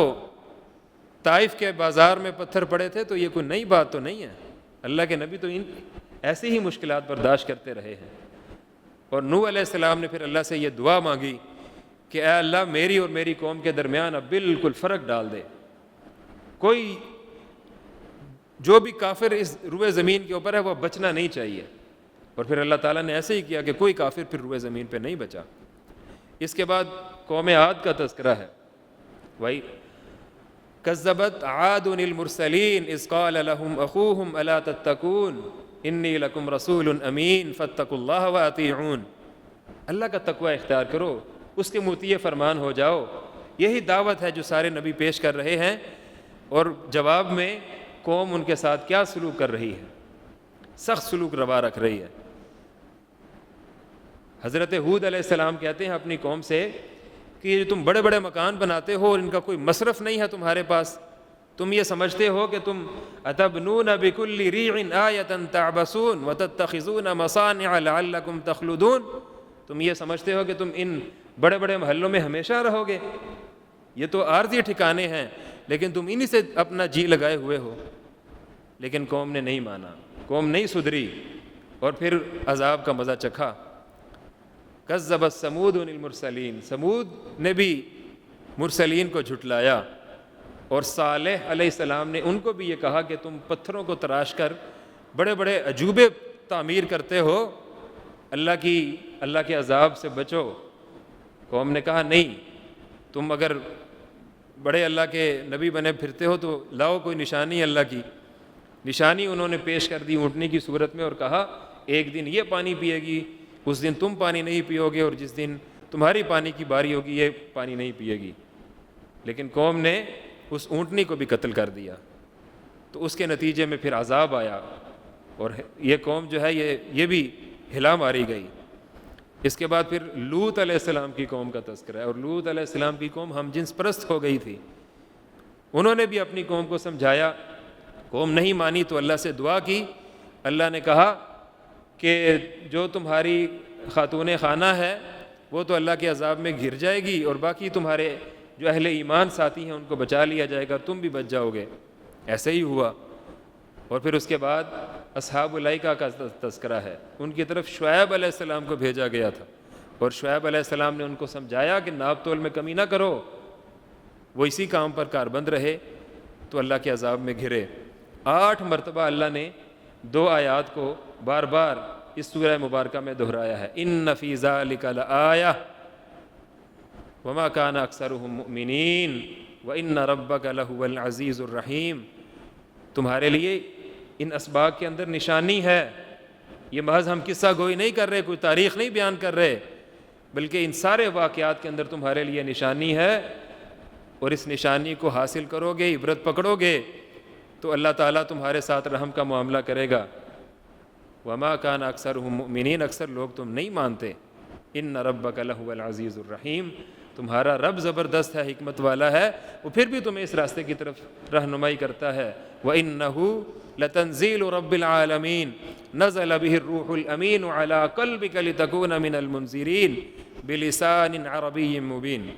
A: طائف کے بازار میں پتھر پڑے تھے تو یہ کوئی نئی بات تو نہیں ہے، اللہ کے نبی تو ایسی ہی مشکلات برداشت کرتے رہے ہیں۔ اور نوح علیہ السلام نے پھر اللہ سے یہ دعا مانگی کہ اے اللہ میری اور میری قوم کے درمیان اب بالکل فرق ڈال دے، کوئی جو بھی کافر اس روئے زمین کے اوپر ہے وہ بچنا نہیں چاہیے۔ اور پھر اللہ تعالیٰ نے ایسے ہی کیا کہ کوئی کافر پھر روئے زمین پہ نہیں بچا۔ اس کے بعد قوم عاد کا تذکرہ ہے۔ وہی کذبت عاد المرسلین اذ قال لهم اخوهم الا تتقون انی لکم رسول امین فاتقوا اللہ واطیعون۔ اللہ کا تقوی اختیار کرو، اس کے مطیع فرمان ہو جاؤ، یہی دعوت ہے جو سارے نبی پیش کر رہے ہیں۔ اور جواب میں قوم ان کے ساتھ کیا سلوک کر رہی ہے؟ سخت سلوک روا رکھ رہی ہے۔ حضرت ہود علیہ السلام کہتے ہیں اپنی قوم سے کہ یہ جو تم بڑے بڑے مکان بناتے ہو اور ان کا کوئی مصرف نہیں ہے تمہارے پاس، تم یہ سمجھتے ہو کہ تم اتبنون بکل ریع آیۃ تعبثون وتتخذون مصانع لعلکم تخلدون، تم یہ سمجھتے ہو کہ تم ان بڑے بڑے محلوں میں ہمیشہ رہو گے، یہ تو عارضی ٹھکانے ہیں لیکن تم انہی سے اپنا جی لگائے ہوئے ہو۔ لیکن قوم نے نہیں مانا، قوم نہیں سدھری، اور پھر عذاب کا مزہ چکھا۔ کذبت ثمود المرسلین، ثمود نے بھی مرسلین کو جھٹلایا، اور صالح علیہ السلام نے ان کو بھی یہ کہا کہ تم پتھروں کو تراش کر بڑے بڑے عجوبے تعمیر کرتے ہو، اللہ کے عذاب سے بچو۔ قوم نے کہا نہیں، تم اگر بڑے اللہ کے نبی بنے پھرتے ہو تو لاؤ کوئی نشانی اللہ کی۔ نشانی انہوں نے پیش کر دی اونٹنی کی صورت میں، اور کہا ایک دن یہ پانی پیے گی، اس دن تم پانی نہیں پیو گے، اور جس دن تمہاری پانی کی باری ہوگی یہ پانی نہیں پیے گی۔ لیکن قوم نے اس اونٹنی کو بھی قتل کر دیا، تو اس کے نتیجے میں پھر عذاب آیا، اور یہ قوم جو ہے یہ بھی ہلا ماری گئی۔ اس کے بعد پھر لوط علیہ السلام کی قوم کا تذکرہ ہے، اور لوط علیہ السلام کی قوم ہم جنس پرست ہو گئی تھی۔ انہوں نے بھی اپنی قوم کو سمجھایا، قوم نہیں مانی تو اللہ سے دعا کی۔ اللہ نے کہا کہ جو تمہاری خاتون خانہ ہے وہ تو اللہ کے عذاب میں گر جائے گی، اور باقی تمہارے جو اہل ایمان ساتھی ہیں ان کو بچا لیا جائے گا، تم بھی بچ جاؤ گے۔ ایسے ہی ہوا۔ اور پھر اس کے بعد اصحاب الایکہ کا تذکرہ ہے، ان کی طرف شعیب علیہ السلام کو بھیجا گیا تھا، اور شعیب علیہ السلام نے ان کو سمجھایا کہ ناپ تول میں کمی نہ کرو، وہ اسی کام پر کاربند رہے تو اللہ کے عذاب میں گھرے۔ 8 مرتبہ اللہ نے 2 آیات کو بار بار اس سورہ مبارکہ میں دہرایا ہے، ان فی ذلک لآیہ وما کان اکثرهم مؤمنین وان ربک لہو العزیز الرحیم۔ تمہارے لیے ان اسباق کے اندر نشانی ہے۔ یہ محض ہم قصہ گوئی نہیں کر رہے، کوئی تاریخ نہیں بیان کر رہے، بلکہ ان سارے واقعات کے اندر تمہارے لیے نشانی ہے، اور اس نشانی کو حاصل کرو گے، عبرت پکڑو گے تو اللہ تعالیٰ تمہارے ساتھ رحم کا معاملہ کرے گا۔ وما کان اکثرهم مؤمنین، اکثر لوگ تم نہیں مانتے۔ ان ربک لہو العزیز الرحیم، تمہارا رب زبردست ہے، حکمت والا ہے، وہ پھر بھی تمہیں اس راستے کی طرف رہنمائی کرتا ہے۔ وَإِنَّهُ لَتَنزِيلُ رَبِّ الْعَالَمِينَ نَزَلَ بِهِ الرُّوحُ الْأَمِينُ عَلَىٰ قَلْبِكَ لِتَكُونَ مِنَ الْمُنذِرِينَ بِلِسَانٍ عَرَبِيٍّ مُبِينٍ۔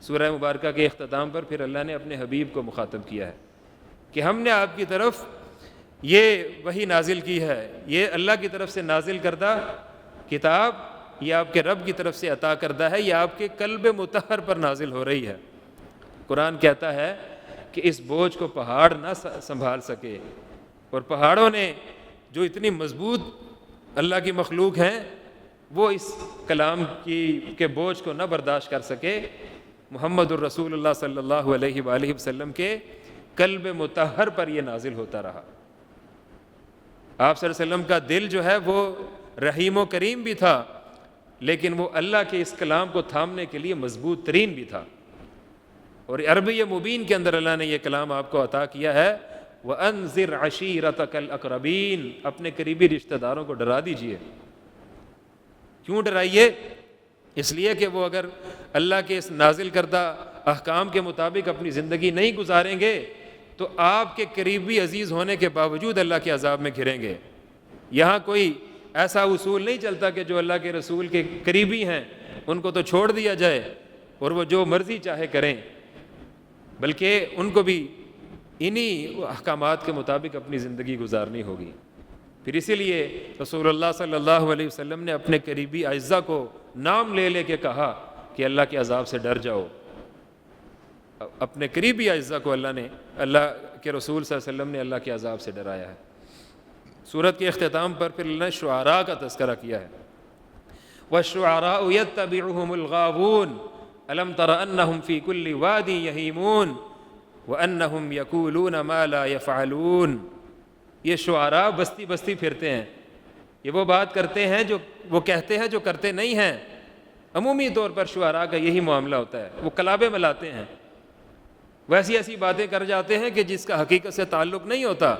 A: سورہ مبارکہ کے اختتام پر پھر اللہ نے اپنے حبیب کو مخاطب کیا ہے کہ ہم نے آپ کی طرف یہ وحی نازل کی ہے، یہ اللہ کی طرف سے نازل کردہ کتاب، یہ آپ کے رب کی طرف سے عطا کردہ ہے، یہ آپ کے قلب مطہر پر نازل ہو رہی ہے۔ قرآن کہتا ہے کہ اس بوجھ کو پہاڑ نہ سنبھال سکے، اور پہاڑوں نے جو اتنی مضبوط اللہ کی مخلوق ہیں وہ اس کلام کے بوجھ کو نہ برداشت کر سکے۔ محمد الرسول اللہ صلی اللہ علیہ وآلہ وسلم کے قلب مطہر پر یہ نازل ہوتا رہا۔ آپ صلی اللہ علیہ وسلم کا دل جو ہے وہ رحیم و کریم بھی تھا، لیکن وہ اللہ کے اس کلام کو تھامنے کے لیے مضبوط ترین بھی تھا۔ اور عربی مبین کے اندر اللہ نے یہ کلام آپ کو عطا کیا ہے، وَأَنذِرْ عَشِيرَتَكَ الْأَقْرَبِينَ، اپنے قریبی رشتہ داروں کو ڈرا دیجئے۔ کیوں ڈرائیے؟ اس لیے کہ وہ اگر اللہ کے اس نازل کردہ احکام کے مطابق اپنی زندگی نہیں گزاریں گے تو آپ کے قریبی عزیز ہونے کے باوجود اللہ کے عذاب میں گھریں گے۔ یہاں کوئی ایسا اصول نہیں چلتا کہ جو اللہ کے رسول کے قریبی ہیں ان کو تو چھوڑ دیا جائے اور وہ جو مرضی چاہے کریں، بلکہ ان کو بھی انہی احکامات کے مطابق اپنی زندگی گزارنی ہوگی۔ پھر اسی لیے رسول اللہ صلی اللہ علیہ وسلم نے اپنے قریبی اعزاء کو نام لے لے کے کہا کہ اللہ کے عذاب سے ڈر جاؤ۔ اپنے قریبی اعزاء کو اللہ کے رسول صلی اللہ علیہ وسلم نے اللہ کے عذاب سے ڈرایا ہے۔ سورت کے اختتام پر پھر اللہ نے شعراء کا تذکرہ کیا ہے۔ وَالشُّعَرَاءُ يَتَّبِعُهُمُ الْغَاوُونَ أَلَمْ تَرَ أَنَّهُمْ فِي كُلِّ وَادٍ يَهِيمُونَ وَأَنَّهُمْ يَقُولُونَ مَا لَا يَفْعَلُونَ۔ یہ شعراء بستی بستی پھرتے ہیں، یہ وہ بات کرتے ہیں جو وہ کہتے ہیں جو کرتے نہیں ہیں۔ عمومی طور پر شعراء کا یہی معاملہ ہوتا ہے، وہ کلابے ملاتے ہیں، ویسی ایسی باتیں کر جاتے ہیں کہ جس کا حقیقت سے تعلق نہیں ہوتا،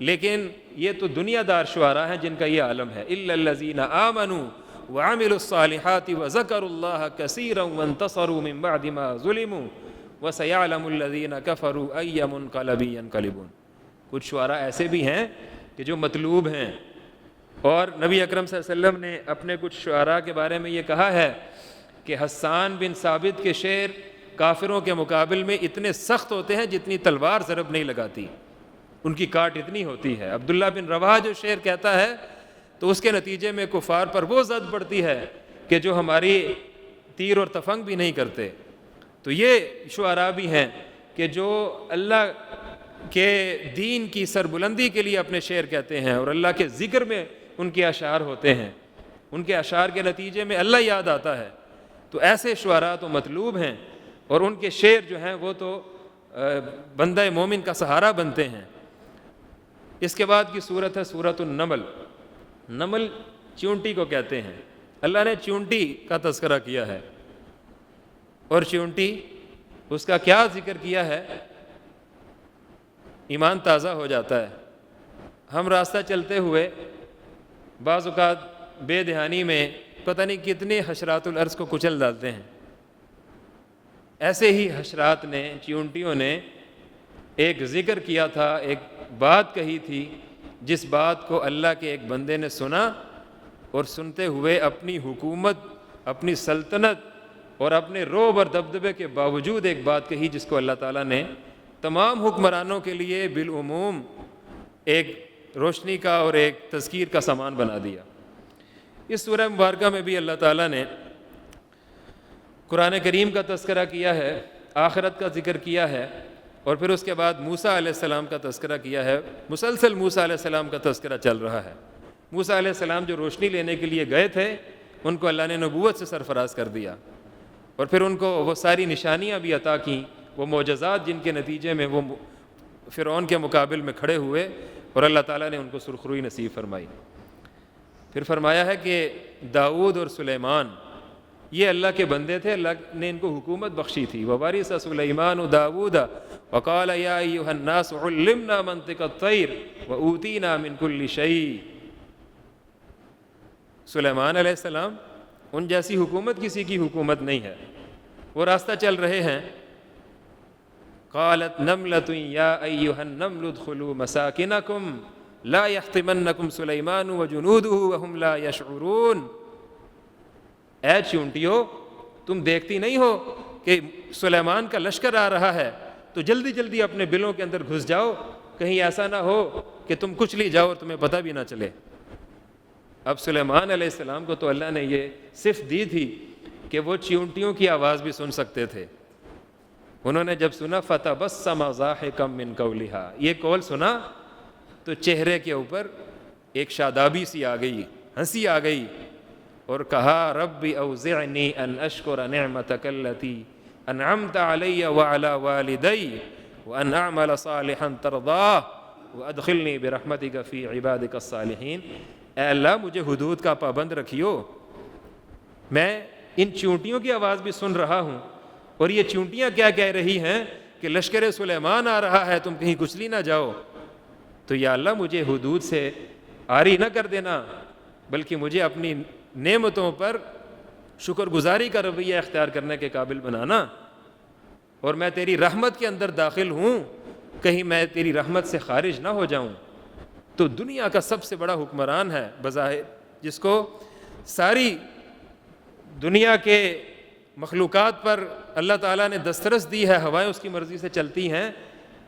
A: لیکن یہ تو دنیا دار شعراء ہیں جن کا یہ عالم ہے۔ إِلَّا الَّذِينَ آمَنُوا وَعَمِلُوا الصَّالِحَاتِ وَذَكَرُوا اللَّهَ كَثِيرًا وَانتَصَرُوا مِن بَعْدِ مَا ظُلِمُوا وَسَيَعْلَمُ الَّذِينَ كَفَرُوا أَيَّ مُنقَلَبٍ يَنقَلِبُونَ۔ کچھ شعراء ایسے بھی ہیں کہ جو مطلوب ہیں، اور نبی اکرم صلی اللہ علیہ وسلم نے اپنے کچھ شعراء کے بارے میں یہ کہا ہے کہ حسان بن ثابت کے شعر کافروں کے مقابل میں اتنے سخت ہوتے ہیں جتنی تلوار ضرب نہیں لگاتی، ان کی کاٹ اتنی ہوتی ہے۔ عبداللہ بن رواحہ جو شعر کہتا ہے تو اس کے نتیجے میں کفار پر وہ زد پڑتی ہے کہ جو ہماری تیر اور تفنگ بھی نہیں کرتے۔ تو یہ شعراء بھی ہیں کہ جو اللہ کے دین کی سربلندی کے لیے اپنے شعر کہتے ہیں اور اللہ کے ذکر میں ان کے اشعار ہوتے ہیں، ان کے اشعار کے نتیجے میں اللہ یاد آتا ہے۔ تو ایسے شعراء تو مطلوب ہیں، اور ان کے شعر جو ہیں وہ تو بندہ مومن کا سہارا بنتے ہیں۔ اس کے بعد کی صورت ہے سورۃ النمل۔ نمل چونٹی کو کہتے ہیں۔ اللہ نے چونٹی کا تذکرہ کیا ہے، اور چونٹی اس کا کیا ذکر کیا ہے، ایمان تازہ ہو جاتا ہے۔ ہم راستہ چلتے ہوئے بعض اوقات بے دہانی میں پتہ نہیں کتنے حشرات الارض کو کچل ڈالتے ہیں۔ ایسے ہی حشرات نے، چیونٹیوں نے ایک ذکر کیا تھا، ایک بات کہی تھی، جس بات کو اللہ کے ایک بندے نے سنا اور سنتے ہوئے اپنی حکومت، اپنی سلطنت اور اپنے رعب اور دبدبے کے باوجود ایک بات کہی جس کو اللہ تعالیٰ نے تمام حکمرانوں کے لیے بالعموم ایک روشنی کا اور ایک تذکیر کا سامان بنا دیا۔ اس سورہ مبارکہ میں بھی اللہ تعالیٰ نے قرآن کریم کا تذکرہ کیا ہے، آخرت کا ذکر کیا ہے، اور پھر اس کے بعد موسیٰ علیہ السلام کا تذکرہ کیا ہے۔ مسلسل موسیٰ علیہ السلام کا تذکرہ چل رہا ہے۔ موسیٰ علیہ السلام جو روشنی لینے کے لیے گئے تھے، ان کو اللہ نے نبوت سے سرفراز کر دیا، اور پھر ان کو وہ ساری نشانیاں بھی عطا کیں، وہ معجزات جن کے نتیجے میں وہ فرعون کے مقابل میں کھڑے ہوئے، اور اللہ تعالیٰ نے ان کو سرخروئی نصیب فرمائی۔ پھر فرمایا ہے کہ داؤد اور سلیمان یہ اللہ کے بندے تھے، اللہ نے ان کو حکومت بخشی تھی۔ وَوَرِثَ سُلَيْمَانُ دَاوُودَ وَقَالَ يَا أَيُّهَا النَّاسُ عُلِّمْنَا مَنطِقَ الطَّيْرِ وَأُوتِينَا مِن كُلِّ شَيْءٍ۔ سلیمان علیہ السلام ان جیسی حکومت کسی کی حکومت نہیں ہے. وہ راستہ چل رہے ہیں. قالت نملۃ یا ایھا النمل ادخلوا مساکنکم لا یحطمنکم سلیمان وجنودہ وہم لا یشعرون. اے چونٹیو، تم دیکھتی نہیں ہو کہ سلیمان کا لشکر آ رہا ہے، تو جلدی جلدی اپنے بلوں کے اندر گھس جاؤ، کہیں ایسا نہ ہو کہ تم کچلی جاؤ اور تمہیں پتہ بھی نہ چلے. اب سلیمان علیہ السلام کو تو اللہ نے یہ صفت دی تھی کہ وہ چیونٹیوں کی آواز بھی سن سکتے تھے. انہوں نے جب سنا فتبسم ضاحکا من قولها، یہ قول سنا تو چہرے کے اوپر ایک شادابی سی آ گئی، ہنسی آ گئی، اور کہا رب اوزعنی ان اشکر نعمتک التی انعمت علی وعلی والدی وان اعمل صالحا ترضاہ وادخلنی برحمتک فی عبادک الصالحین. اے اللہ مجھے حدود کا پابند رکھیو، میں ان چونٹیوں کی آواز بھی سن رہا ہوں، اور یہ چونٹیاں کیا کہہ رہی ہیں کہ لشکر سلیمان آ رہا ہے، تم کہیں کچلی نہ جاؤ. تو یا اللہ مجھے حدود سے عاری نہ کر دینا، بلکہ مجھے اپنی نعمتوں پر شکر گزاری کا رویہ اختیار کرنے کے قابل بنانا، اور میں تیری رحمت کے اندر داخل ہوں، کہیں میں تیری رحمت سے خارج نہ ہو جاؤں. تو دنیا کا سب سے بڑا حکمران ہے بظاہر، جس کو ساری دنیا کے مخلوقات پر اللہ تعالیٰ نے دسترس دی ہے، ہوائیں اس کی مرضی سے چلتی ہیں،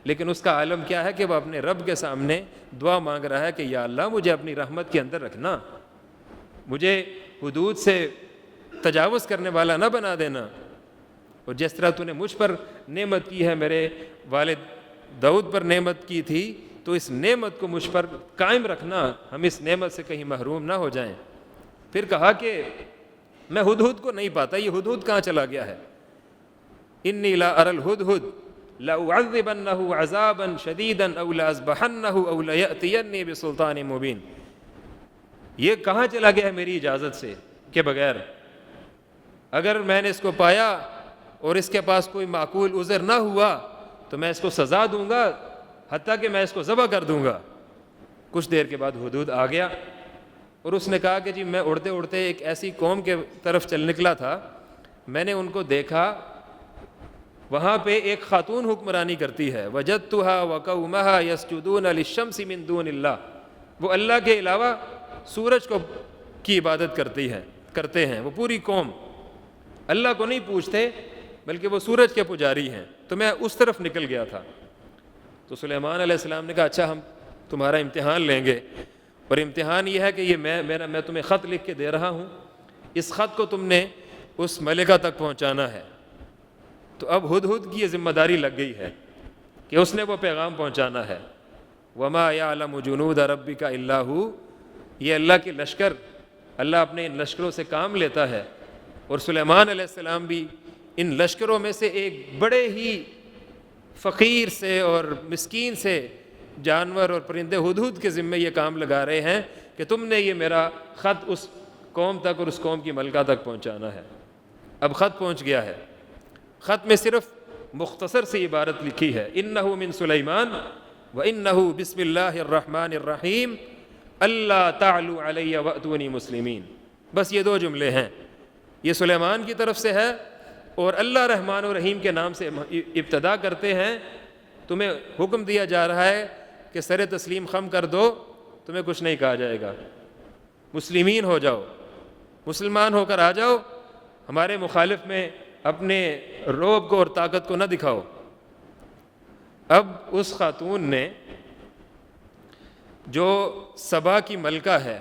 A: لیکن اس کا عالم کیا ہے کہ وہ اپنے رب کے سامنے دعا مانگ رہا ہے کہ یا اللہ مجھے اپنی رحمت کے اندر رکھنا، مجھے حدود سے تجاوز کرنے والا نہ بنا دینا. اور جس طرح تو نے مجھ پر نعمت کی ہے، میرے والد داؤد پر نعمت کی تھی، تو اس نعمت کو مجھ پر قائم رکھنا، ہم اس نعمت سے کہیں محروم نہ ہو جائیں. پھر کہا کہ میں ہدہد کو نہیں پاتا، یہ ہدہد کہاں چلا گیا ہے. انی لا اری الہدہد لأعذبنہ عذابا شدیدا او لأذبحنہ او لیأتینی بسلطان مبین. یہ کہاں چلا گیا ہے میری اجازت سے کے بغیر؟ اگر میں نے اس کو پایا اور اس کے پاس کوئی معقول عذر نہ ہوا تو میں اس کو سزا دوں گا، حتیٰ کہ میں اس کو ذبح کر دوں گا. کچھ دیر کے بعد ہدہد آ گیا اور اس نے کہا کہ جی میں اڑتے اڑتے ایک ایسی قوم کے طرف چل نکلا تھا، میں نے ان کو دیکھا، وہاں پہ ایک خاتون حکمرانی کرتی ہے. وجدتها وقومها يسجدون للشمس من دون اللہ. وہ اللہ کے علاوہ سورج کی عبادت کرتے ہیں. وہ پوری قوم اللہ کو نہیں پوچھتے بلکہ وہ سورج کے پجاری ہیں. تو میں اس طرف نکل گیا تھا. تو سلیمان علیہ السلام نے کہا اچھا ہم تمہارا امتحان لیں گے، اور امتحان یہ ہے کہ یہ میں تمہیں خط لکھ کے دے رہا ہوں، اس خط کو تم نے اس ملکہ تک پہنچانا ہے. تو اب ہدہد کی یہ ذمہ داری لگ گئی ہے کہ اس نے وہ پیغام پہنچانا ہے. وما یعلم جنود ربک الا ھو. یہ اللہ کے لشکر، اللہ اپنے ان لشکروں سے کام لیتا ہے، اور سلیمان علیہ السلام بھی ان لشکروں میں سے ایک بڑے ہی فقیر سے اور مسکین سے جانور اور پرندے ہدہد کے ذمے یہ کام لگا رہے ہیں کہ تم نے یہ میرا خط اس قوم تک اور اس قوم کی ملکہ تک پہنچانا ہے. اب خط پہنچ گیا ہے. خط میں صرف مختصر سی عبارت لکھی ہے، انہ من سلیمان وانہ بسم اللہ الرحمن الرحیم اللہ تعلوا علی واتونی مسلمین. بس یہ دو جملے ہیں. یہ سلیمان کی طرف سے ہے اور اللہ رحمان و رحیم کے نام سے ابتدا کرتے ہیں. تمہیں حکم دیا جا رہا ہے کہ سر تسلیم خم کر دو، تمہیں کچھ نہیں کہا جائے گا، مسلمین ہو جاؤ، مسلمان ہو کر آ جاؤ، ہمارے مخالف میں اپنے رعب کو اور طاقت کو نہ دکھاؤ. اب اس خاتون نے جو سبا کی ملکہ ہے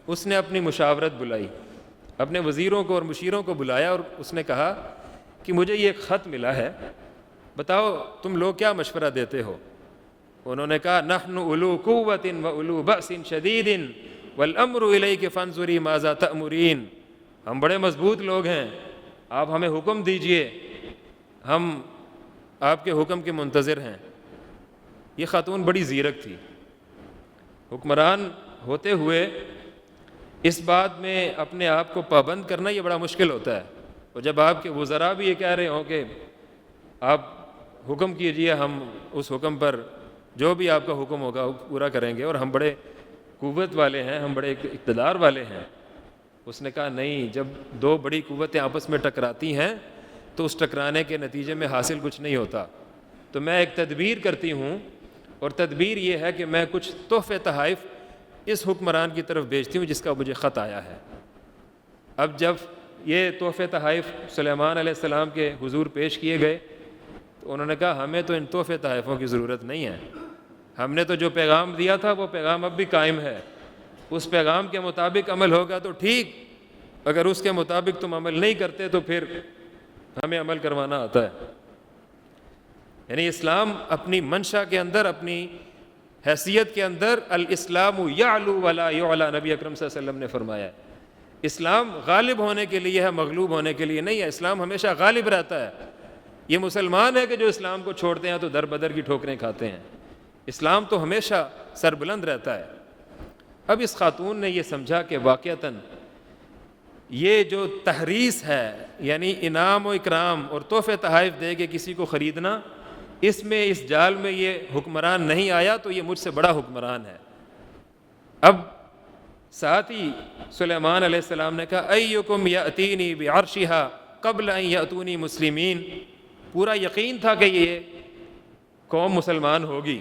A: اس نے اپنی مشاورت بلائی، اپنے وزیروں کو اور مشیروں کو بلایا، اور اس نے کہا کہ مجھے یہ ایک خط ملا ہے، بتاؤ تم لوگ کیا مشورہ دیتے ہو. انہوں نے کہا نحن اولو قوت و اولو بأس شدید والامر الیک فانظری ماذا تأمرین. ہم بڑے مضبوط لوگ ہیں، آپ ہمیں حکم دیجئے، ہم آپ کے حکم کے منتظر ہیں. یہ خاتون بڑی زیرک تھی. حکمران ہوتے ہوئے اس بات میں اپنے آپ کو پابند کرنا یہ بڑا مشکل ہوتا ہے. اور جب آپ کے وزراء بھی یہ کہہ رہے ہوں کہ آپ حکم کیجئے، ہم اس حکم پر جو بھی آپ کا حکم ہوگا وہ پورا کریں گے، اور ہم بڑے قوت والے ہیں، ہم بڑے اقتدار والے ہیں، اس نے کہا نہیں، جب دو بڑی قوتیں آپس میں ٹکراتی ہیں تو اس ٹکرانے کے نتیجے میں حاصل کچھ نہیں ہوتا، تو میں ایک تدبیر کرتی ہوں، اور تدبیر یہ ہے کہ میں کچھ تحفے تحائف اس حکمران کی طرف بھیجتی ہوں جس کا مجھے خط آیا ہے۔ اب جب یہ تحفے تحائف سلیمان علیہ السلام کے حضور پیش کیے گئے تو انہوں نے کہا ہمیں تو ان تحفے تحائفوں کی ضرورت نہیں ہے، ہم نے تو جو پیغام دیا تھا وہ پیغام اب بھی قائم ہے، اس پیغام کے مطابق عمل ہوگا تو ٹھیک، اگر اس کے مطابق تم عمل نہیں کرتے تو پھر ہمیں عمل کروانا آتا ہے۔ یعنی اسلام اپنی منشا کے اندر، اپنی حیثیت کے اندر، الاسلام یعلو ولا یعلا، نبی اکرم صلی اللہ علیہ وسلم نے فرمایا ہے، اسلام غالب ہونے کے لیے ہے، مغلوب ہونے کے لیے نہیں ہے، اسلام ہمیشہ غالب رہتا ہے۔ یہ مسلمان ہے کہ جو اسلام کو چھوڑتے ہیں تو در بدر کی ٹھوکریں کھاتے ہیں، اسلام تو ہمیشہ سربلند رہتا ہے۔ اب اس خاتون نے یہ سمجھا کہ واقعتاً یہ جو تحریص ہے، یعنی انعام و اکرام اور تحفے تحائف دے کے کسی کو خریدنا، اس میں، اس جال میں یہ حکمران نہیں آیا تو یہ مجھ سے بڑا حکمران ہے۔ اب ساتھ ہی سلیمان علیہ السلام نے کہا ایکم یاتینی بعرشھا قبل ان یاتونی مسلمین، پورا یقین تھا کہ یہ قوم مسلمان ہوگی،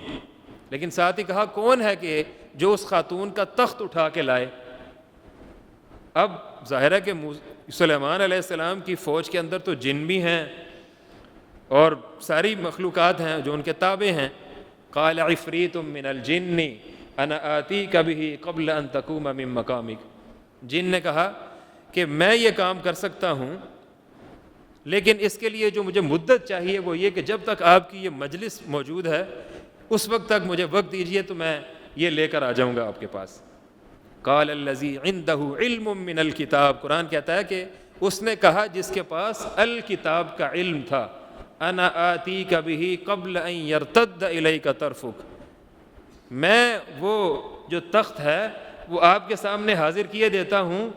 A: لیکن ساتھ ہی کہا کون ہے کہ جو اس خاتون کا تخت اٹھا کے لائے۔ اب ظاہر ہے کہ سلیمان علیہ السلام کی فوج کے اندر تو جن بھی ہیں اور ساری مخلوقات ہیں جو ان کے تابع ہیں۔ قال عفریت من الجن انا آتیک بہ قبل ان تقوم من مقامک، جن نے کہا کہ میں یہ کام کر سکتا ہوں، لیکن اس کے لیے جو مجھے مدت چاہیے وہ یہ کہ جب تک آپ کی یہ مجلس موجود ہے اس وقت تک مجھے وقت دیجئے تو میں یہ لے کر آ جاؤں گا آپ کے پاس۔ قال الذی عندہ علم من الکتاب، قرآن کہتا ہے کہ اس نے کہا جس کے پاس الکتاب کا علم تھا، انا آتیک بہ قبل ان یرتد الیک طرفک، میں وہ جو تخت ہے وہ آپ کے سامنے حاضر کیے دیتا ہوں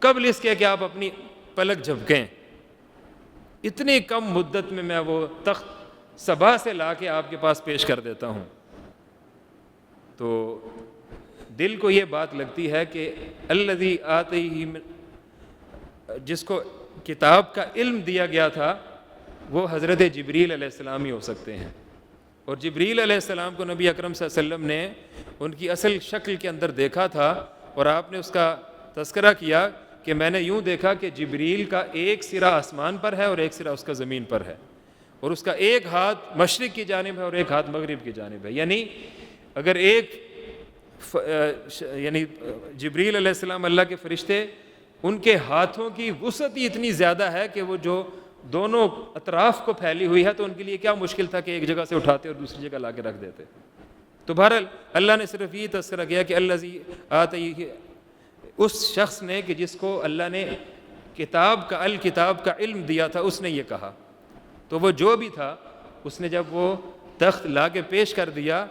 A: قبل اس کے کہ آپ اپنی پلک جھپکیں، اتنی کم مدت میں وہ تخت صبا سے لا کے آپ کے پاس پیش کر دیتا ہوں۔ تو دل کو یہ بات لگتی ہے کہ الذی آتیہ، جس کو کتاب کا علم دیا گیا تھا وہ حضرت جبریل علیہ السلام ہی ہو سکتے ہیں، اور جبریل علیہ السلام کو نبی اکرم صلی اللہ علیہ وسلم نے ان کی اصل شکل کے اندر دیکھا تھا، اور آپ نے اس کا تذکرہ کیا کہ میں نے یوں دیکھا کہ جبریل کا ایک سرا آسمان پر ہے اور ایک سرا اس کا زمین پر ہے، اور اس کا ایک ہاتھ مشرق کی جانب ہے اور ایک ہاتھ مغرب کی جانب ہے، یعنی اگر یعنی جبریل علیہ السلام اللہ کے فرشتے، ان کے ہاتھوں کی وسعت ہی اتنی زیادہ ہے کہ وہ جو دونوں اطراف کو پھیلی ہوئی ہے تو ان کے لیے کیا مشکل تھا کہ ایک جگہ سے اٹھاتے اور دوسری جگہ لا کے رکھ دیتے۔ تو بہرحال اللہ نے صرف یہ تذکرہ کیا کہ الذی آتیہ، اس شخص نے کہ جس کو اللہ نے الکتاب کا علم دیا تھا، اس نے یہ کہا۔ تو وہ جو بھی تھا اس نے جب وہ تخت لا کے پیش کر دیا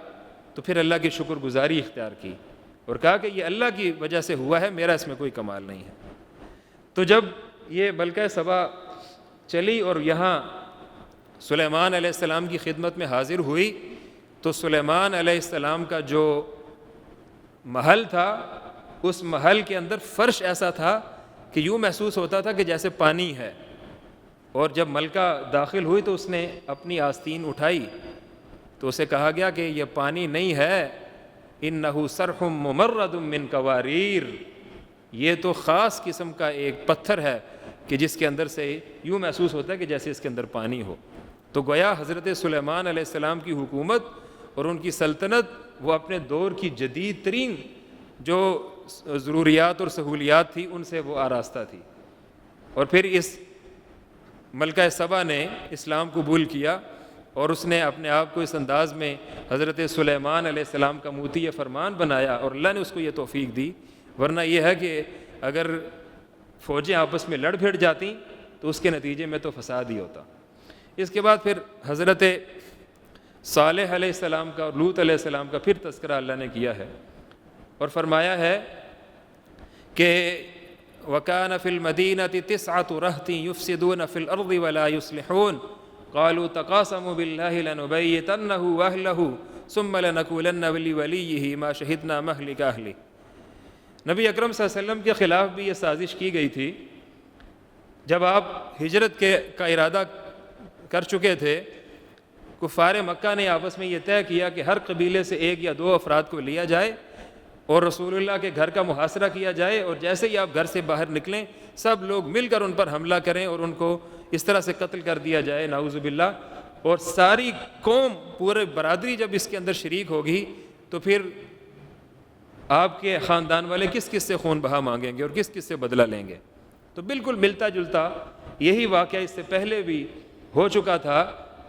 A: تو پھر اللہ کی شکر گزاری اختیار کی اور کہا کہ یہ اللہ کی وجہ سے ہوا ہے، میرا اس میں کوئی کمال نہیں ہے۔ تو جب یہ ملکہ سبا چلی اور یہاں سلیمان علیہ السلام کی خدمت میں حاضر ہوئی تو سلیمان علیہ السلام کا جو محل تھا اس محل کے اندر فرش ایسا تھا کہ یوں محسوس ہوتا تھا کہ جیسے پانی ہے، اور جب ملکہ داخل ہوئی تو اس نے اپنی آستین اٹھائی تو اسے کہا گیا کہ یہ پانی نہیں ہے، انہ صرح ممرد من قواریر، یہ تو خاص قسم کا ایک پتھر ہے کہ جس کے اندر سے یوں محسوس ہوتا ہے کہ جیسے اس کے اندر پانی ہو۔ تو گویا حضرت سلیمان علیہ السلام کی حکومت اور ان کی سلطنت وہ اپنے دور کی جدید ترین جو ضروریات اور سہولیات تھی ان سے وہ آراستہ تھی۔ اور پھر اس ملکہ سبا نے اسلام قبول کیا اور اس نے اپنے آپ کو اس انداز میں حضرت سلیمان علیہ السلام کا موتی فرمان بنایا، اور اللہ نے اس کو یہ توفیق دی، ورنہ یہ ہے کہ اگر فوجیں آپس میں لڑ بھیڑ جاتی تو اس کے نتیجے میں تو فساد ہی ہوتا۔ اس کے بعد پھر حضرت صالح علیہ السلام کا اور لوط علیہ السلام کا پھر تذکرہ اللہ نے کیا ہے اور فرمایا ہے کہ وَكَانَ فِي الْمَدِينَةِ 9 رَهْطٍ يُفْسِدُونَ فِي الْأَرْضِ وَلَا يُصْلِحُونَ قَالُوا تَقَاسَمُوا بِاللَّهِ لَنُبَيِّتَنَّهُ وَأَهْلَهُ ثُمَّ لَنَقُولَنَّ لِوَلِيِّهِ مَا شَهِدْنَا مَهْلِكَ أَهْلِهِ۔ نبی اکرم صلی اللہ علیہ وسلم کے خلاف بھی یہ سازش کی گئی تھی. جب آپ ہجرت کا ارادہ کر چکے تھے، کفار مکہ نے آپس میں یہ طے کیا کہ ہر قبیلے سے 1 یا 2 افراد کو لیا جائے اور رسول اللہ کے گھر کا محاصرہ کیا جائے، اور جیسے ہی آپ گھر سے باہر نکلیں سب لوگ مل کر ان پر حملہ کریں اور ان کو اس طرح سے قتل کر دیا جائے، نعوذ باللہ. اور ساری قوم، پورے برادری جب اس کے اندر شریک ہوگی تو پھر آپ کے خاندان والے کس کس سے خون بہا مانگیں گے اور کس کس سے بدلہ لیں گے؟ تو بالکل ملتا جلتا یہی واقعہ اس سے پہلے بھی ہو چکا تھا.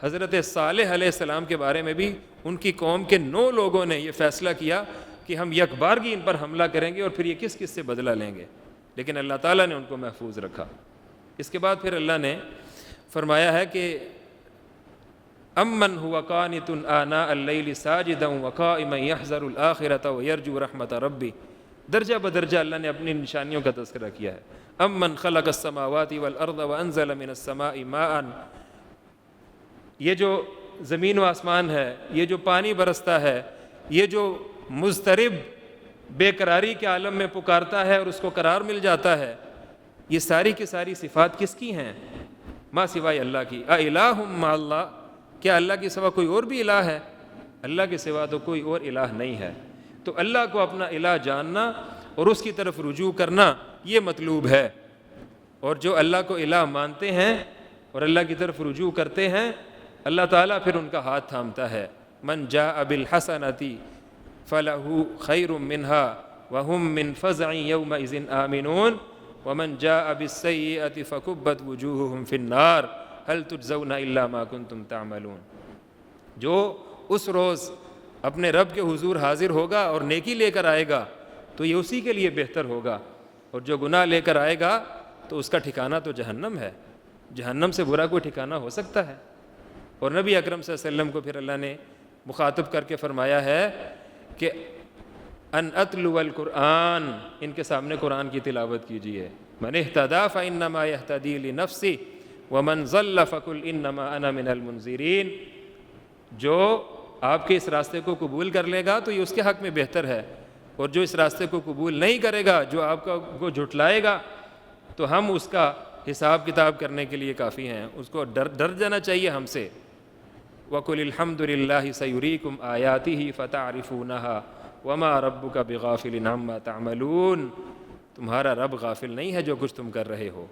A: حضرت صالح علیہ السلام کے بارے میں بھی ان کی قوم کے 9 لوگوں نے یہ فیصلہ کیا کہ ہم یکبارگی ان پر حملہ کریں گے اور پھر یہ کس کس سے بدلہ لیں گے، لیکن اللہ تعالیٰ نے ان کو محفوظ رکھا. اس کے بعد پھر اللہ نے فرمایا ہے کہ امن هو قانت آناء اللیل ساجدا وقائما یحذر الآخرۃ ویرجو رحمت ربی. درجہ بدرجہ اللہ نے اپنی نشانیوں کا تذکرہ کیا ہے. امن خلق السماوات والارض وانزل من السماء ماء، یہ جو زمین و آسمان ہے، یہ جو پانی برستا ہے، یہ جو مضطرب بے قراری کے عالم میں پکارتا ہے اور اس کو قرار مل جاتا ہے، یہ ساری کی ساری صفات کس کی ہیں؟ ما سوائے اللہ کی. اِلٰہ مع اللہ، کیا اللہ کے سوا کوئی اور بھی الہ ہے؟ اللہ کے سوا تو کوئی اور الہ نہیں ہے. تو اللہ کو اپنا الہ جاننا اور اس کی طرف رجوع کرنا یہ مطلوب ہے. اور جو اللہ کو الہ مانتے ہیں اور اللہ کی طرف رجوع کرتے ہیں، اللہ تعالیٰ پھر ان کا ہاتھ تھامتا ہے. من جاء بالحسنۃ فلہ خیر منها وهم من فزع یومئذ آمنون ومن جاء بالسیئۃ فکبت وجوہہم فی النار هل تجزون الا ما کنتم تعملون. جو اس روز اپنے رب کے حضور حاضر ہوگا اور نیکی لے کر آئے گا تو یہ اسی کے لیے بہتر ہوگا، اور جو گناہ لے کر آئے گا تو اس کا ٹھکانہ تو جہنم ہے. جہنم سے برا کوئی ٹھکانہ ہو سکتا ہے؟ اور نبی اکرم صلی اللہ علیہ وسلم کو پھر اللہ نے مخاطب کر کے فرمایا ہے کہ ان اتلو القرآن، ان کے سامنے قرآن کی تلاوت کیجیے. من اہتدی فانما یہتدی لنفسہ ومن ضل فقل انما انا من المنذرین. جو آپ کے اس راستے کو قبول کر لے گا تو یہ اس کے حق میں بہتر ہے، اور جو اس راستے کو قبول نہیں کرے گا، جو آپ کو جھٹلائے گا، تو ہم اس کا حساب کتاب کرنے کے لیے کافی ہیں. اس کو ڈر جانا چاہیے ہم سے. وَقُلِ الْحَمْدُ لِلَّهِ سَيُرِيكُمْ آيَاتِهِ فَتَعْرِفُونَهَا وَمَا رَبُّكَ بِغَافِلٍ عَمَّا تَعْمَلُونَ. تمہارا رب غافل نہیں ہے جو کچھ تم کر رہے ہو.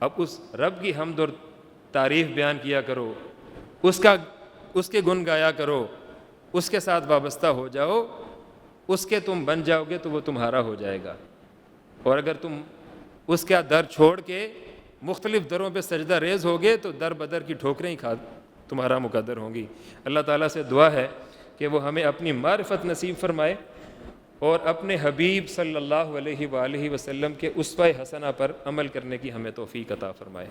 A: اب اس رب کی حمد اور تعریف بیان کیا کرو، اس کے گن گایا کرو، اس کے ساتھ وابستہ ہو جاؤ. اس کے تم بن جاؤ گے تو وہ تمہارا ہو جائے گا. اور اگر تم اس کا در چھوڑ کے مختلف دروں پہ سجدہ ریز ہوگے تو در بدر کی ٹھوکریں ہی تمہارا مقدر ہوں گی. اللہ تعالیٰ سے دعا ہے کہ وہ ہمیں اپنی معرفت نصیب فرمائے اور اپنے حبیب صلی اللہ علیہ وآلہ وسلم کے اسوہ حسنہ پر عمل کرنے کی ہمیں توفیق عطا فرمائے.